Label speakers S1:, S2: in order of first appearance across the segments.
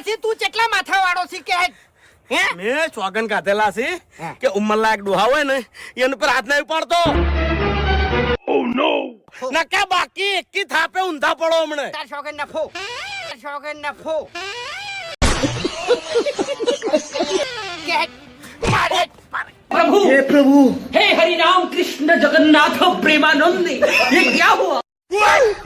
S1: પછી તું કેટલા માથા વાળો છે કે હે
S2: મેં ચોગન કાધેલા છે કે ઉંમર લાયક ડોહા હોય ને એની પર હાથ નહીં પાડતો. ઓ નો નકા બાકી એકી થાપે ઊંધા પડો હમણે.
S1: તાર શોગન નફો શોગન નફો કે મારે
S3: प्रभु हे प्रभु हे हरि राम कृष्ण जगन्नाथ प्रेमानंद ये क्या हुआ?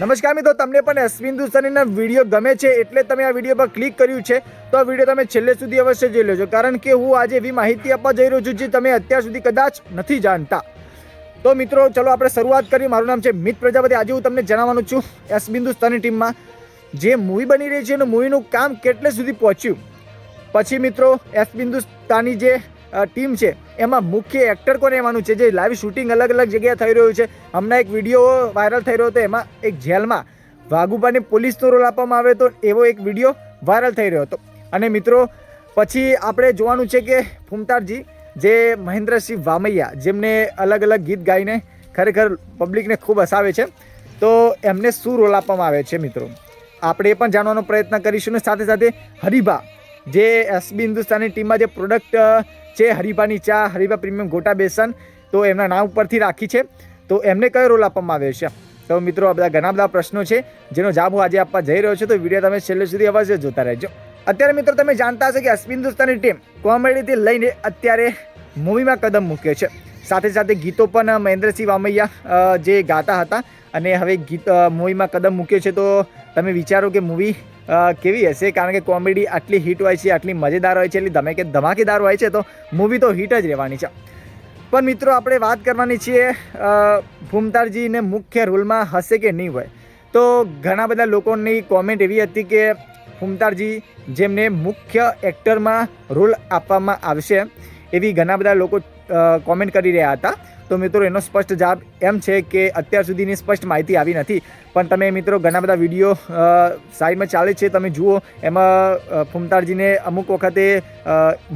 S4: નમસ્કાર મિત્રો, તમને પણ એસબી હિન્દુસ્તાનીના વિડીયો ગમે છે એટલે તમે આ વિડીયો પર ક્લિક કર્યું છે, તો આ વિડીયો તમે છેલ્લે સુધી અવશ્ય જોઈ લેજો, કારણ કે હું આજે એવી માહિતી આપવા જઈ રહ્યો છું જે તમે અત્યાર સુધી કદાચ નથી જાણતા. તો મિત્રો ચલો આપણે શરૂઆત કરીએ. મારું નામ છે મિત પ્રજાપતિ. આજે હું તમને જણાવવાનું છું એસબી હિન્દુસ્તાની ટીમમાં જે મૂવી બની રહી છે અને મૂવીનું કામ કેટલે સુધી પહોંચ્યું. પછી મિત્રો એસબી હિન્દુસ્તાની જે ટીમ છે એમાં મુખ્ય એક્ટર કોને રહેવાનું છે, જે લાઈવ શૂટિંગ અલગ અલગ જગ્યાએ થઈ રહ્યું છે. હમણાં એક વિડીયો વાયરલ થઈ રહ્યો હતો, એમાં એક જેલમાં વાઘુબાને પોલીસનો રોલ આપવામાં આવ્યો હતો, એવો એક વિડીયો વાયરલ થઈ રહ્યો હતો. અને મિત્રો પછી આપણે જોવાનું છે કે ફૂમતારજી જે મહેન્દ્રસિંહ વામૈયા, જેમને અલગ અલગ ગીત ગાઈને ખરેખર પબ્લિકને ખૂબ હસાવે છે, તો એમને શું રોલ આપવામાં આવે છે મિત્રો આપણે એ પણ જાણવાનો પ્રયત્ન કરીશું. ને સાથે સાથે હરીબા જે એસબી હિન્દુસ્તાની ટીમમાં જે પ્રોડક્ટ છે, હરીબાની ચા, હરીબા પ્રીમિયમ ગોટા બેસન, તો એમના નામ ઉપરથી રાખી છે, તો એમને કયો રોલ આપવામાં આવ્યો છે. તો મિત્રો આ બધા ઘણા બધા પ્રશ્નો છે જેનો જવાબ હું આજે આપવા જઈ રહ્યો છું, તો વિડીયો તમે છેલ્લે સુધી અવશ્ય જોતા રહેજો. અત્યારે મિત્રો તમે જાણતા હશો કે એસબી હિન્દુસ્તાની ટીમ કોમેડીથી લઈને અત્યારે મૂવીમાં કદમ મૂક્યો છે. સાથે સાથે ગીતો પણ મહેન્દ્રસિંહ વામૈયા જે ગાતા હતા અને હવે ગીત મૂવીમાં કદમ મૂક્યો છે. તો તમે વિચારો કે મૂવી કેવી હશે, કારણ કે કોમેડી આટલી હિટ હોય છે, આટલી મજેદાર હોય છે, એટલી ધમાકેદાર હોય છે, તો મૂવી તો હિટ જ રહેવાની છે. પણ મિત્રો આપણે વાત કરવાની છીએ ફૂમતારજીને મુખ્ય રોલમાં હશે કે નહીં હોય. તો ઘણા બધા લોકોની કોમેન્ટ એવી હતી કે ફૂમતારજી જેમને મુખ્ય એક્ટરમાં રોલ આપવામાં આવશે, એવી ઘણા બધા લોકો કોમેન્ટ કરી રહ્યા હતા. તો મિત્રો એનો સ્પષ્ટ જવાબ એમ છે કે અત્યાર સુધીની સ્પષ્ટ માહિતી આવી નથી. પણ તમે મિત્રો ઘણા બધા વિડીયો સાઈડમાં ચાલે છે, તમે જુઓ, એમાં ફૂમતારજીને અમુક વખતે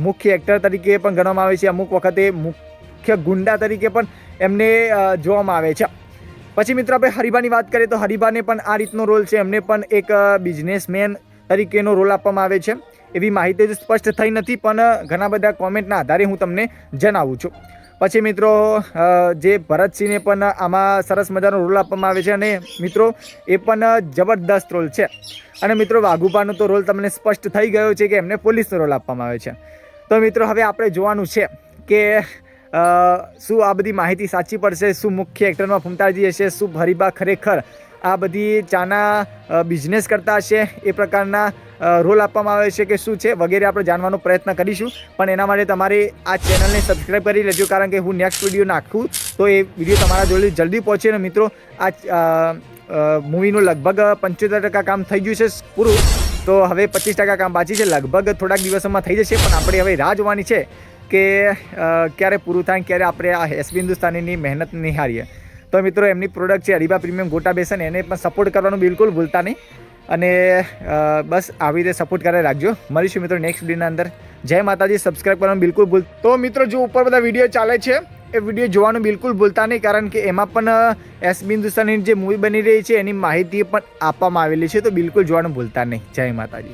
S4: મુખ્ય એક્ટર તરીકે પણ ગણવામાં આવે છે, અમુક વખતે મુખ્ય ગુંડા તરીકે પણ એમને જોવામાં આવે છે. પછી મિત્રો આપણે હરીબાની વાત કરીએ તો હરીબાને પણ આ રીતનો રોલ છે, એમને પણ એક બિઝનેસમેન તરીકેનો રોલ આપવામાં આવે છે. એવી માહિતી સ્પષ્ટ થઈ નથી, પણ ઘણા બધા કોમેન્ટના આધારે હું તમને જણાવું છું. પછી મિત્રો જે ભરતસિંહને પણ આમાં સરસ મજાનો રોલ આપવામાં આવે છે, અને મિત્રો એ પણ જબરદસ્ત રોલ છે. અને મિત્રો વાઘુબાનો તો રોલ તમને સ્પષ્ટ થઈ ગયો છે કે એમને પોલીસનો રોલ આપવામાં આવે છે. તો મિત્રો હવે આપણે જોવાનું છે કે શું આ બધી માહિતી સાચી પડશે, શું મુખ્ય એક્ટરમાં ફૂમતારજી હશે, શું હરીબા ખરેખર આ બધી ચાના બિઝનેસ કરતા હશે, એ પ્રકારના રોલ આપવામાં આવે છે કે શું છે વગેરે આપણે જાણવાનો પ્રયત્ન કરીશું. પણ એના માટે તમારે આ ચેનલને સબસ્ક્રાઈબ કરી લેજો, કારણ કે હું નેક્સ્ટ વિડીયો નાખું તો એ વિડીયો તમારા જોડે જલ્દી પહોંચે. ને મિત્રો આ મૂવીનું લગભગ 75% કામ થઈ ગયું છે પૂરું, તો હવે 25% કામ બાકી છે, લગભગ થોડાક દિવસોમાં થઈ જશે. પણ આપણે હવે રાહ જોવાની છે કે ક્યારે પૂરું થાય, ક્યારે આપણે આ એસબી હિન્દુસ્તાનીની મહેનત નિહાળીએ. તો મિત્રો એમની પ્રોડક્ટ છે હરીબા પ્રીમિયમ ગોટા બેસન, એને પણ સપોર્ટ કરવાનું બિલકુલ ભૂલતા નહીં. અને બસ આવી રીતે સપોર્ટ કરી રાખજો. મળીશું મિત્રો નેક્સ્ટ વિડીયોના અંદર. જય માતાજી. સબસ્ક્રાઈબ કરવાનું બિલકુલ ભૂલ. તો મિત્રો જો ઉપર બધા વિડીયો ચાલે છે એ વિડીયો જોવાનું બિલકુલ ભૂલતા નહીં, કારણ કે એમાં પણ એસબી હિન્દુસ્તાની જે મૂવી બની રહી છે એની માહિતી પણ આપવામાં આવેલી છે, તો બિલકુલ જોવાનું ભૂલતા નહીં. જય માતાજી.